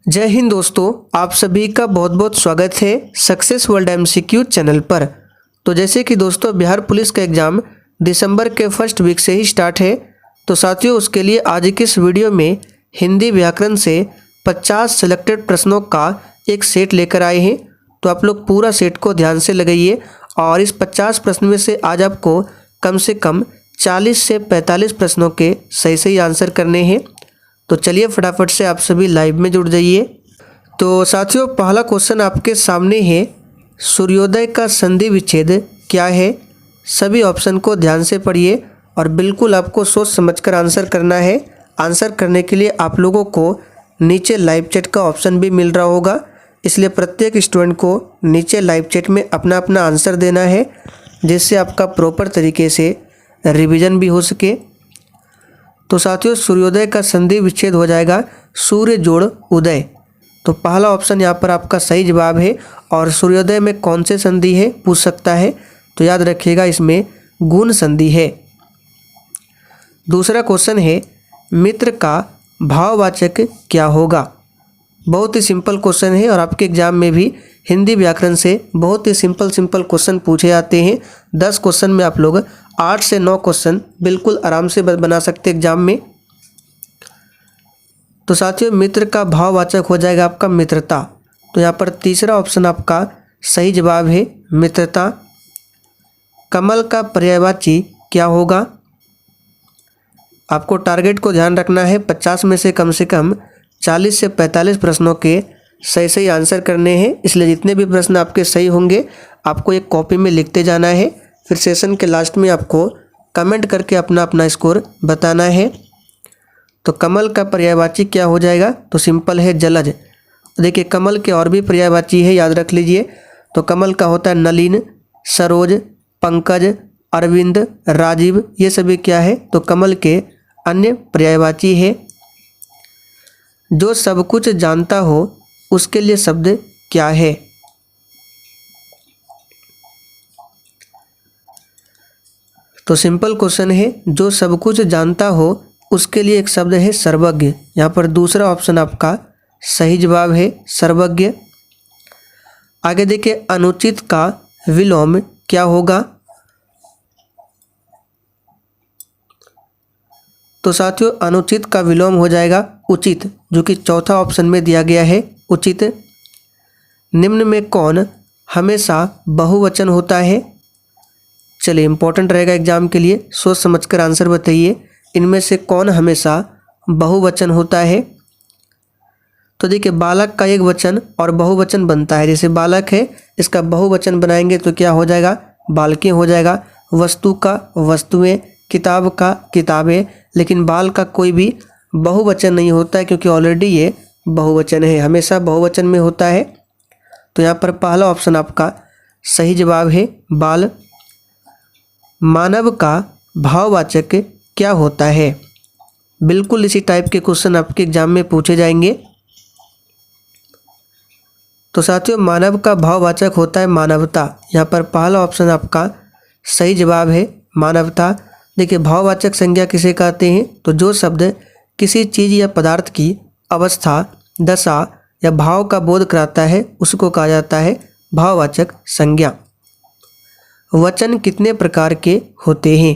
जय हिंद दोस्तों, आप सभी का बहुत बहुत स्वागत है सक्सेस वर्ल्ड एमसीक्यू चैनल पर। तो जैसे कि दोस्तों बिहार पुलिस का एग्ज़ाम दिसंबर के फर्स्ट वीक से ही स्टार्ट है। तो साथियों उसके लिए आज की इस वीडियो में हिंदी व्याकरण से 50 सिलेक्टेड प्रश्नों का एक सेट लेकर आए हैं। तो आप लोग पूरा सेट को ध्यान से लगाइए और इस 50 प्रश्न में से आज आपको कम से कम 40 से 45 प्रश्नों के सही सही आंसर करने हैं। तो चलिए फटाफट से आप सभी लाइव में जुड़ जाइए। तो साथियों पहला क्वेश्चन आपके सामने है, सूर्योदय का संधि विच्छेद क्या है। सभी ऑप्शन को ध्यान से पढ़िए और बिल्कुल आपको सोच समझकर आंसर करना है। आंसर करने के लिए आप लोगों को नीचे लाइव चैट का ऑप्शन भी मिल रहा होगा, इसलिए प्रत्येक स्टूडेंट को नीचे लाइव चैट में अपना अपना आंसर देना है, जिससे आपका प्रॉपर तरीके से रिवीजन भी हो सके। तो साथियों सूर्योदय का संधि विच्छेद हो जाएगा सूर्य जोड़ उदय। तो पहला ऑप्शन यहाँ पर आपका सही जवाब है। और सूर्योदय में कौन से संधि है पूछ सकता है, तो याद रखिएगा इसमें गुण संधि है। दूसरा क्वेश्चन है, मित्र का भाववाचक क्या होगा। बहुत ही सिंपल क्वेश्चन है और आपके एग्जाम में भी हिंदी व्याकरण से बहुत ही सिंपल क्वेश्चन पूछे जाते हैं। 10 क्वेश्चन में आप लोग 8 से 9 क्वेश्चन बिल्कुल आराम से बना सकते एग्जाम में। तो साथियों मित्र का भाववाचक हो जाएगा आपका मित्रता। तो यहाँ पर तीसरा ऑप्शन आपका सही जवाब है मित्रता। कमल का पर्यायवाची क्या होगा। आपको टारगेट को ध्यान रखना है, 50 में से कम 40 से 45 प्रश्नों के सही आंसर करने हैं। इसलिए जितने भी प्रश्न आपके सही होंगे आपको एक कॉपी में लिखते जाना है, फिर सेशन के लास्ट में आपको कमेंट करके अपना अपना स्कोर बताना है। तो कमल का पर्यायवाची क्या हो जाएगा, तो सिंपल है जलज। देखिए कमल के और भी पर्यायवाची है, याद रख लीजिए। तो कमल का होता है नलिन, सरोज, पंकज, अरविंद, राजीव, ये सभी क्या है, तो कमल के अन्य पर्यायवाची है। जो सब कुछ जानता हो उसके लिए शब्द क्या है। तो सिंपल क्वेश्चन है, जो सब कुछ जानता हो उसके लिए एक शब्द है सर्वज्ञ। यहाँ पर दूसरा ऑप्शन आपका सही जवाब है सर्वज्ञ। आगे देखिए अनुचित का विलोम क्या होगा। तो साथियों अनुचित का विलोम हो जाएगा उचित, जो कि चौथा ऑप्शन में दिया गया है उचित। निम्न में कौन हमेशा बहुवचन होता है। चलिए इंपॉर्टेंट रहेगा एग्जाम के लिए, सोच समझकर आंसर बताइए। इनमें से कौन हमेशा बहुवचन होता है। तो देखिए बालक का एक वचन और बहुवचन बनता है। जैसे बालक है, इसका बहुवचन बनाएंगे तो क्या हो जाएगा, बालकें हो जाएगा। वस्तु का वस्तुएं, किताब का किताबें। लेकिन बाल का कोई भी बहुवचन नहीं होता है, क्योंकि ऑलरेडी ये बहुवचन है, हमेशा बहुवचन में होता है। तो यहाँ पर पहला ऑप्शन आपका सही जवाब है बाल। मानव का भाववाचक क्या होता है। बिल्कुल इसी टाइप के क्वेश्चन आपके एग्जाम में पूछे जाएंगे। तो साथियों मानव का भाववाचक होता है मानवता। यहाँ पर पहला ऑप्शन आपका सही जवाब है मानवता। देखिए भाववाचक संज्ञा किसे कहते हैं, तो जो शब्द किसी चीज़ या पदार्थ की अवस्था, दशा या भाव का बोध कराता है उसको कहा जाता है भाववाचक संज्ञा। वचन कितने प्रकार के होते हैं।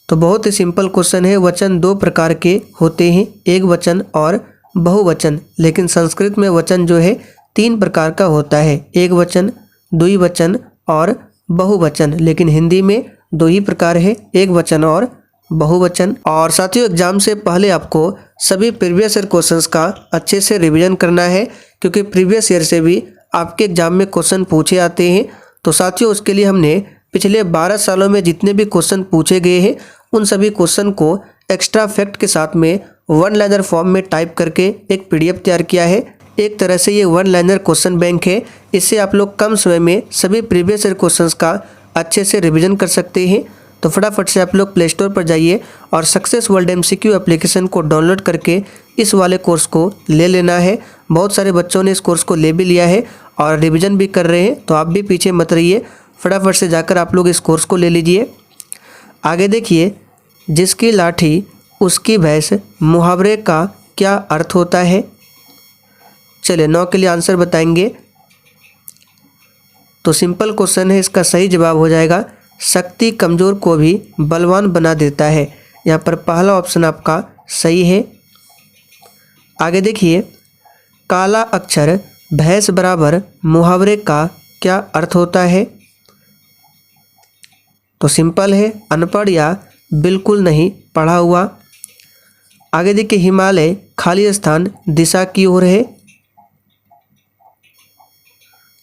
तो बहुत ही सिंपल क्वेश्चन है, वचन 2 प्रकार के होते हैं, एक वचन और बहुवचन। लेकिन संस्कृत में वचन जो है 3 प्रकार का होता है, एक वचन, द्विवचन और बहुवचन। लेकिन हिंदी में 2 ही प्रकार है, एक वचन और बहुवचन। और साथियों एग्जाम से पहले आपको सभी प्रीवियस ईयर क्वेश्चंस का अच्छे से रिवीजन करना है, क्योंकि प्रीवियस ईयर से भी आपके एग्जाम में क्वेश्चन पूछे आते हैं। तो साथियों उसके लिए हमने पिछले 12 सालों में जितने भी क्वेश्चन पूछे गए हैं उन सभी क्वेश्चन को एक्स्ट्रा फैक्ट के साथ में 1 लाइनर फॉर्म में टाइप करके एक PDF तैयार किया है। एक तरह से ये 1 लाइनर क्वेश्चन बैंक है। इससे आप लोग कम समय में सभी प्रीवियस ईयर क्वेश्चंस का अच्छे से रिवीजन कर सकते हैं। तो फटाफट से आप लोग प्ले स्टोर पर जाइए और सक्सेस वर्ल्ड MCQ एप्लीकेशन को डाउनलोड करके इस वाले कोर्स को ले लेना है। बहुत सारे बच्चों ने इस कोर्स को ले भी लिया है और रिवीजन भी कर रहे हैं, तो आप भी पीछे मत रहिए, फटाफट से जाकर आप लोग इस कोर्स को ले लीजिए। आगे देखिए, जिसकी लाठी उसकी भैंस मुहावरे का क्या अर्थ होता है? चलिए 9 के लिए आंसर बताएंगे। तो सिंपल क्वेश्चन है, इसका सही जवाब हो जाएगा शक्ति कमज़ोर को भी बलवान बना देता है। यहाँ पर पहला ऑप्शन आपका सही है। आगे देखिए, काला अक्षर भैंस बराबर मुहावरे का क्या अर्थ होता है? तो सिंपल है, अनपढ़ या बिल्कुल नहीं पढ़ा हुआ। आगे देखिए, हिमालय खाली स्थान दिशा की ओर है।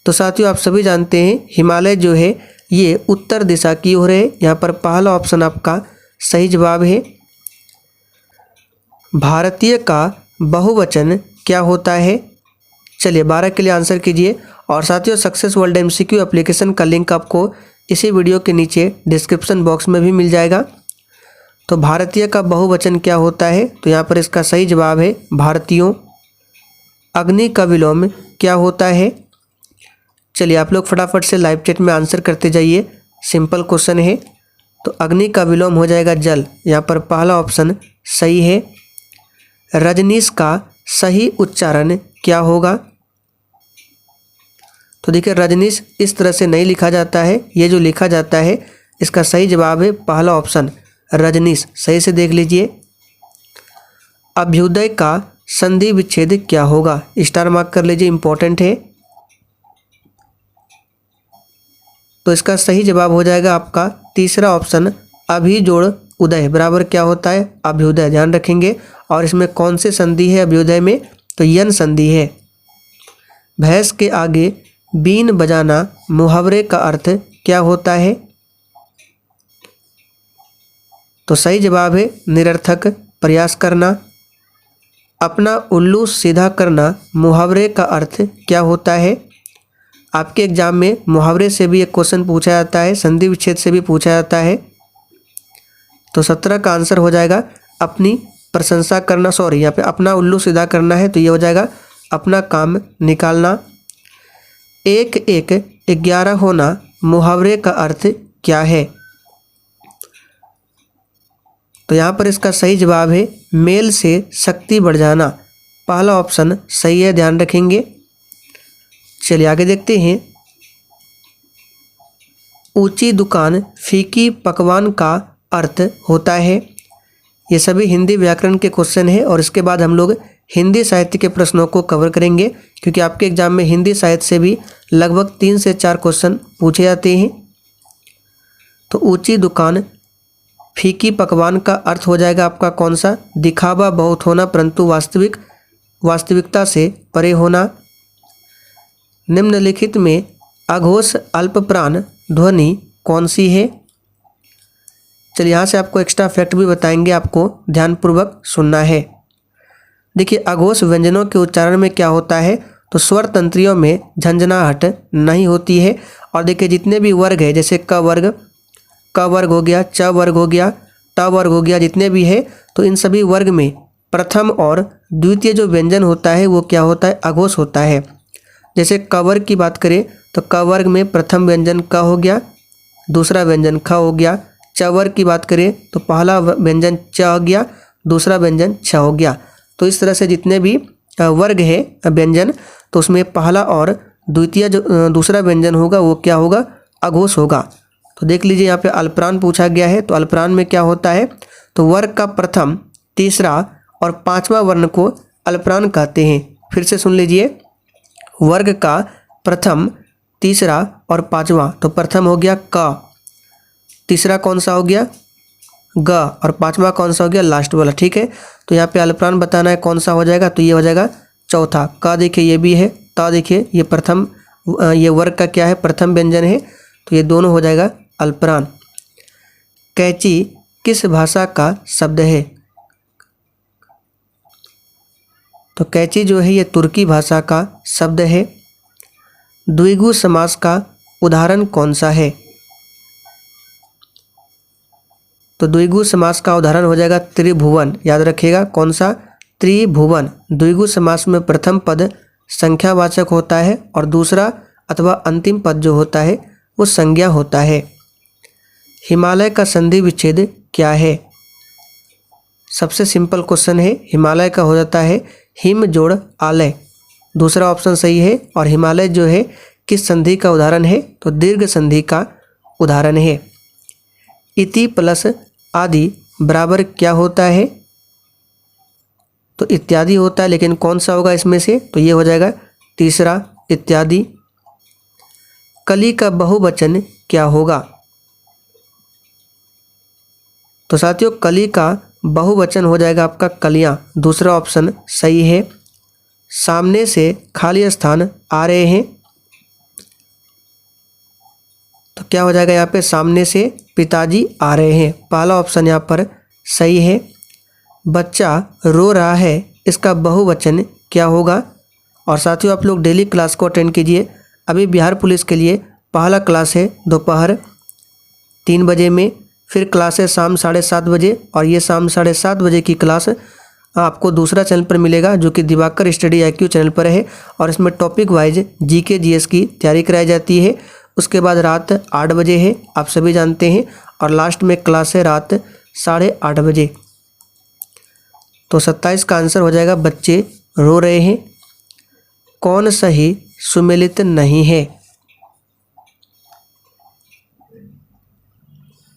तो साथियों आप सभी जानते हैं हिमालय जो है ये उत्तर दिशा की ओर है। यहाँ पर पहला ऑप्शन आपका सही जवाब है। भारतीय का बहुवचन क्या होता है? चलिए 12 के लिए आंसर कीजिए। और साथियों सक्सेस वर्ल्ड एमसीक्यू एप्लीकेशन का लिंक आपको इसी वीडियो के नीचे डिस्क्रिप्शन बॉक्स में भी मिल जाएगा। तो भारतीय का बहुवचन क्या होता है? तो यहाँ पर इसका सही जवाब है भारतीयों। अग्नि का विलोम क्या होता है? चलिए आप लोग फटाफट से लाइव चैट में आंसर करते जाइए, सिंपल क्वेश्चन है। तो अग्नि का विलोम हो जाएगा जल। यहाँ पर पहला ऑप्शन सही है। रजनीश का सही उच्चारण क्या होगा? तो देखिए रजनीश इस तरह से नहीं लिखा जाता है, ये जो लिखा जाता है इसका सही जवाब है पहला ऑप्शन रजनीश। सही से देख लीजिए। अभ्युदय का संधि विच्छेद क्या होगा? स्टार मार्क कर लीजिए, इंपॉर्टेंट है। तो इसका सही जवाब हो जाएगा आपका तीसरा ऑप्शन अभिजोड़ उदय बराबर क्या होता है? अभ्युदय। ध्यान रखेंगे। और इसमें कौन से संधि है अभ्युदय में? तो यन संधि है। भैंस के आगे बीन बजाना मुहावरे का अर्थ क्या होता है? तो सही जवाब है निरर्थक प्रयास करना। अपना उल्लू सीधा करना मुहावरे का अर्थ क्या होता है? आपके एग्जाम में मुहावरे से भी एक क्वेश्चन पूछा जाता है, संधि विच्छेद से भी पूछा जाता है। तो 17 का आंसर हो जाएगा अपनी प्रशंसा करना। सॉरी, यहाँ पे अपना उल्लू सीधा करना है, तो ये हो जाएगा अपना काम निकालना। 1 1 11 होना मुहावरे का अर्थ क्या है? तो यहाँ पर इसका सही जवाब है मेल से शक्ति बढ़ जाना। पहला ऑप्शन सही है, ध्यान रखेंगे। चलिए आगे देखते हैं। ऊंची दुकान फीकी पकवान का अर्थ होता है। ये सभी हिंदी व्याकरण के क्वेश्चन है और इसके बाद हम लोग हिंदी साहित्य के प्रश्नों को कवर करेंगे, क्योंकि आपके एग्जाम में हिंदी साहित्य से भी लगभग 3 से 4 क्वेश्चन पूछे जाते हैं। तो ऊंची दुकान फीकी पकवान का अर्थ हो जाएगा आपका कौन सा? दिखावा बहुत होना परंतु वास्तविकता से परे होना। निम्नलिखित में अघोष अल्पप्राण ध्वनि कौन सी है? चलिए यहाँ से आपको एक्स्ट्रा फैक्ट भी बताएंगे, आपको ध्यानपूर्वक सुनना है। देखिए अघोष व्यंजनों के उच्चारण में क्या होता है? तो स्वर तंत्रियों में झंझनाहट नहीं होती है। और देखिए जितने भी वर्ग है, जैसे क वर्ग हो गया, च वर्ग हो गया, ट वर्ग हो गया, जितने भी है, तो इन सभी वर्ग में प्रथम और द्वितीय जो व्यंजन होता है वो क्या होता है? अघोष होता है। जैसे क वर्ग की बात करें तो क वर्ग में प्रथम व्यंजन क हो गया, दूसरा व्यंजन ख हो गया। च वर्ग की बात करें तो पहला व्यंजन च हो गया, दूसरा व्यंजन छ हो गया। तो इस तरह से जितने भी वर्ग है व्यंजन, तो उसमें पहला और द्वितीय जो दूसरा व्यंजन होगा वो क्या होगा? अघोष होगा। तो देख लीजिए यहाँ पे अल्परान पूछा गया है। तो अल्परान में क्या होता है? तो वर्ग का प्रथम, तीसरा और पांचवा वर्ण को अल्परान कहते हैं। फिर से सुन लीजिए, वर्ग का प्रथम, तीसरा और पांचवा। तो प्रथम हो गया क, तीसरा कौन सा हो गया? ग, और पांचवा कौन सा हो गया? लास्ट वाला। ठीक है, तो यहाँ पे अल्परान बताना है कौन सा हो जाएगा? तो ये हो जाएगा चौथा। क देखिए ये भी है, त देखिए ये प्रथम, ये वर्ग का क्या है? प्रथम व्यंजन है, तो ये दोनों हो जाएगा अल्परान। कैची किस भाषा का शब्द है? तो कैची जो है ये तुर्की भाषा का शब्द है। द्विगु समास का उदाहरण कौन सा है? तो द्विगु समास का उदाहरण हो जाएगा त्रिभुवन। याद रखिएगा कौन सा? त्रिभुवन। द्विगु समास में प्रथम पद संख्यावाचक होता है और दूसरा अथवा अंतिम पद जो होता है वो संज्ञा होता है। हिमालय का संधि विच्छेद क्या है? सबसे सिंपल क्वेश्चन है, हिमालय का हो जाता है हिम जोड़ आलय, दूसरा ऑप्शन सही है। और हिमालय जो है किस संधि का उदाहरण है, तो दीर्घ संधि का उदाहरण है। इति प्लस आदि बराबर क्या होता है, तो इत्यादि होता है, लेकिन कौन सा होगा इसमें से, तो ये हो जाएगा तीसरा इत्यादि। कली का बहुवचन क्या होगा, तो साथियों कली का बहुवचन हो जाएगा आपका कलियां, दूसरा ऑप्शन सही है। सामने से खाली स्थान आ रहे हैं, तो क्या हो जाएगा यहाँ पे, सामने से पिताजी आ रहे हैं, पहला ऑप्शन यहाँ पर सही है। बच्चा रो रहा है, इसका बहुवचन क्या होगा। और साथियों आप लोग डेली क्लास को अटेंड कीजिए। अभी बिहार पुलिस के लिए पहला क्लास है दोपहर 3 बजे में, फिर क्लास है शाम 7:30 बजे, और ये शाम 7:30 बजे की क्लास आपको दूसरा चैनल पर मिलेगा जो कि दिवाकर स्टडी IQ चैनल पर है। और इसमें टॉपिक वाइज GK GS की तैयारी कराई जाती है। उसके बाद रात 8 बजे है, आप सभी जानते हैं, और लास्ट में क्लास है रात 8:30 बजे। तो 27 का आंसर हो जाएगा बच्चे रो रहे हैं। कौन सही सुमेलित नहीं है,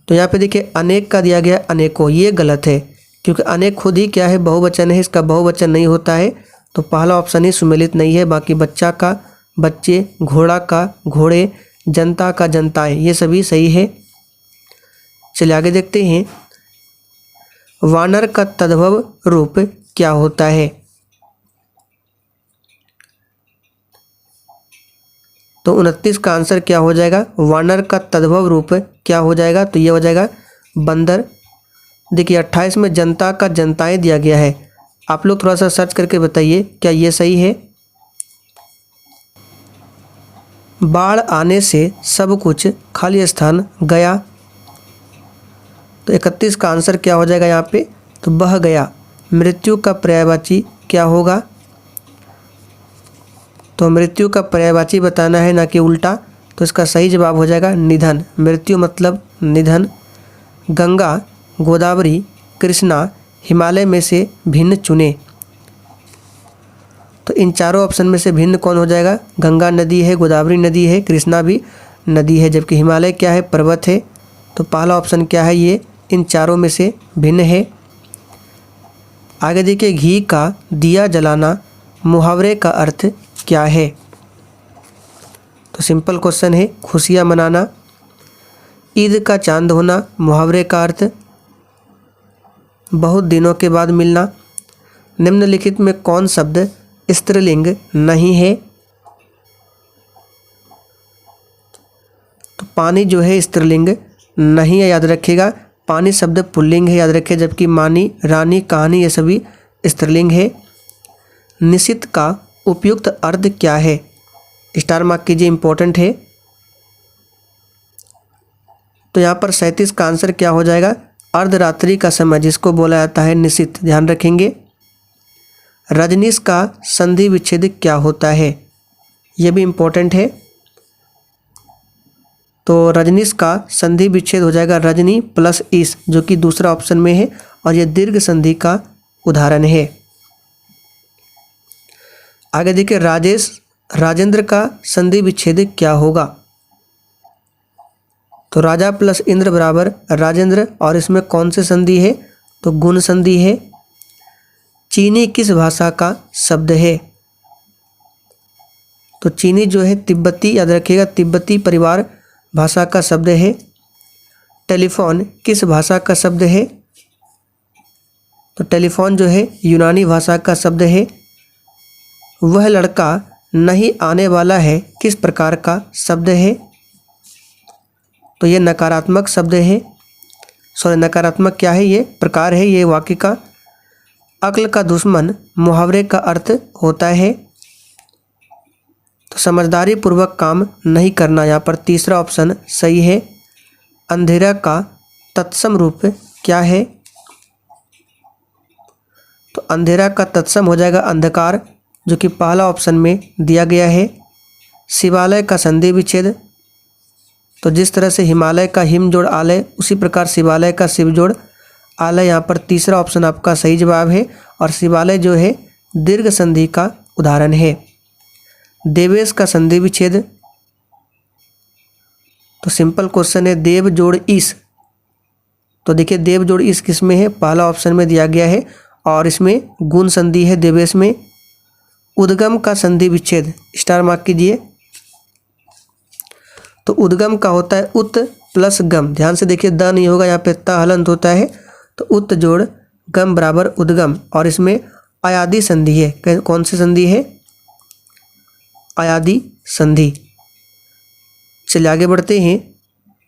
तो यहाँ पे देखिए अनेक का दिया गया अनेकों, ये गलत है, क्योंकि अनेक खुद ही क्या है, बहुवचन है, इसका बहुवचन नहीं होता है। तो पहला ऑप्शन ही सुमेलित नहीं है। बाकी बच्चा का बच्चे, घोड़ा का घोड़े, जनता का जनताएं, ये सभी सही है। चलिए आगे देखते हैं, वानर का तद्भव रूप क्या होता है, तो 29 का आंसर क्या हो जाएगा, वानर का तद्भव रूप क्या हो जाएगा, तो ये हो जाएगा बंदर। देखिए 28 में जनता का जनताएं दिया गया है, आप लोग थोड़ा सा सर्च करके बताइए क्या ये सही है। बाढ़ आने से सब कुछ खाली स्थान गया, तो 31 का आंसर क्या हो जाएगा यहाँ पे, तो बह गया। मृत्यु का पर्यायवाची क्या होगा, तो मृत्यु का पर्यायवाची बताना है, ना कि उल्टा। तो इसका सही जवाब हो जाएगा निधन, मृत्यु मतलब निधन। गंगा, गोदावरी, कृष्णा, हिमालय में से भिन्न चुने, तो इन चारों ऑप्शन में से भिन्न कौन हो जाएगा, गंगा नदी है, गोदावरी नदी है, कृष्णा भी नदी है, जबकि हिमालय क्या है, पर्वत है। तो पहला ऑप्शन क्या है, ये इन चारों में से भिन्न है। आगे देखिए, घी का दिया जलाना मुहावरे का अर्थ क्या है, तो सिंपल क्वेश्चन है, खुशियाँ मनाना। ईद का चांद होना मुहावरे का अर्थ, बहुत दिनों के बाद मिलना। निम्नलिखित में कौन शब्द स्त्रीलिंग नहीं है, तो पानी जो है स्त्रीलिंग नहीं है, याद रखिएगा। पानी शब्द पुल्लिंग है, याद रखिए, जबकि मानी, रानी, कहानी ये सभी स्त्रीलिंग है। निशित का उपयुक्त अर्थ क्या है, स्टार मार्क कीजिए, इंपॉर्टेंट है। तो यहाँ पर 37 का आंसर क्या हो जाएगा, अर्धरात्रि का समय जिसको बोला जाता है निशित, ध्यान रखेंगे। रजनीश का संधि विच्छेद क्या होता है, यह भी इंपॉर्टेंट है। तो रजनीश का संधि विच्छेद हो जाएगा रजनी प्लस इस, जो कि दूसरा ऑप्शन में है, और यह दीर्घ संधि का उदाहरण है। आगे देखिए, राजेंद्र का संधि विच्छेद क्या होगा, तो राजा प्लस इंद्र बराबर राजेंद्र, और इसमें कौन सी संधि है, तो गुण संधि है। चीनी किस भाषा का शब्द है, तो चीनी जो है तिब्बती, याद रखिएगा, तिब्बती परिवार भाषा का शब्द है। टेलीफोन किस भाषा का शब्द है, तो टेलीफोन जो है यूनानी भाषा का शब्द है। वह लड़का नहीं आने वाला है किस प्रकार का शब्द है, तो ये नकारात्मक शब्द है, सॉरी नकारात्मक क्या है, ये प्रकार है ये वाक्य का। अक्ल का दुश्मन मुहावरे का अर्थ होता है, तो समझदारी पूर्वक काम नहीं करना, यहाँ पर तीसरा ऑप्शन सही है। अंधेरा का तत्सम रूप क्या है, तो अंधेरा का तत्सम हो जाएगा अंधकार, जो कि पहला ऑप्शन में दिया गया है। शिवालय का संधि विच्छेद, तो जिस तरह से हिमालय का हिम जोड़ आलय, उसी प्रकार शिवालय का शिव जोड़ आलय यहाँ पर तीसरा ऑप्शन आपका सही जवाब है। और शिवालय जो है दीर्घ संधि का उदाहरण है। देवेश का संधि विच्छेद, तो सिंपल क्वेश्चन है देव जोड़ ईस। तो देखिए देव जोड़ ईस किस में है, पहला ऑप्शन में दिया गया है और इसमें गुण संधि है देवेश में। उद्गम का संधि विच्छेद स्टार मार्क कीजिए। तो उद्गम का होता है उत प्लस गम, ध्यान से देखिए द नहीं होगा यहाँ पे ता हलंत होता है। तो उत जोड़ गम बराबर उद्गम, और इसमें अयादि संधि है। कौन सी संधि है, अयादि संधि। चलिए आगे बढ़ते हैं।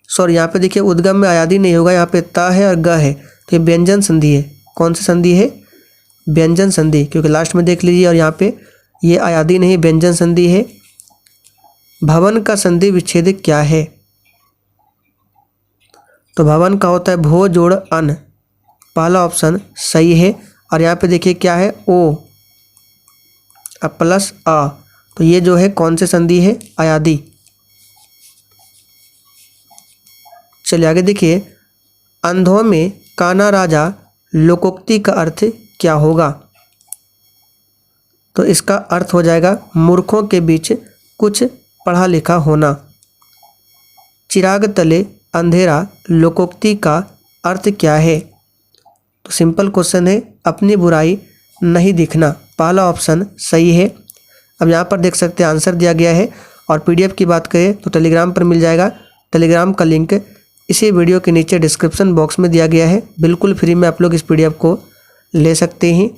सॉरी यहाँ पे देखिए उद्गम में अयादि नहीं होगा, यहाँ पे ता है और ग है, तो ये व्यंजन संधि है। कौन सी संधि है, व्यंजन संधि, क्योंकि लास्ट में देख लीजिए और यहाँ पे ये अयादि नहीं व्यंजन संधि है। भवन का संधि विच्छेद क्या है, तो भवन का होता है भो जोड़ अन, पहला ऑप्शन सही है। और यहाँ पे देखिए क्या है, ओ प्लस आ, तो ये जो है कौन से संधि है, अयादि। चलिए आगे देखिए। अंधों में काना राजा लोकोक्ति का अर्थ क्या होगा, तो इसका अर्थ हो जाएगा मूर्खों के बीच कुछ पढ़ा लिखा होना। चिराग तले अंधेरा लोकोक्ति का अर्थ क्या है, तो सिंपल क्वेश्चन है अपनी बुराई नहीं दिखना, पहला ऑप्शन सही है। अब यहाँ पर देख सकते हैं आंसर दिया गया है। और पीडीएफ की बात करें तो टेलीग्राम पर मिल जाएगा। टेलीग्राम का लिंक इसी वीडियो के नीचे डिस्क्रिप्शन बॉक्स में दिया गया है। बिल्कुल फ्री में आप लोग इस पीडीएफ को ले सकते हैं।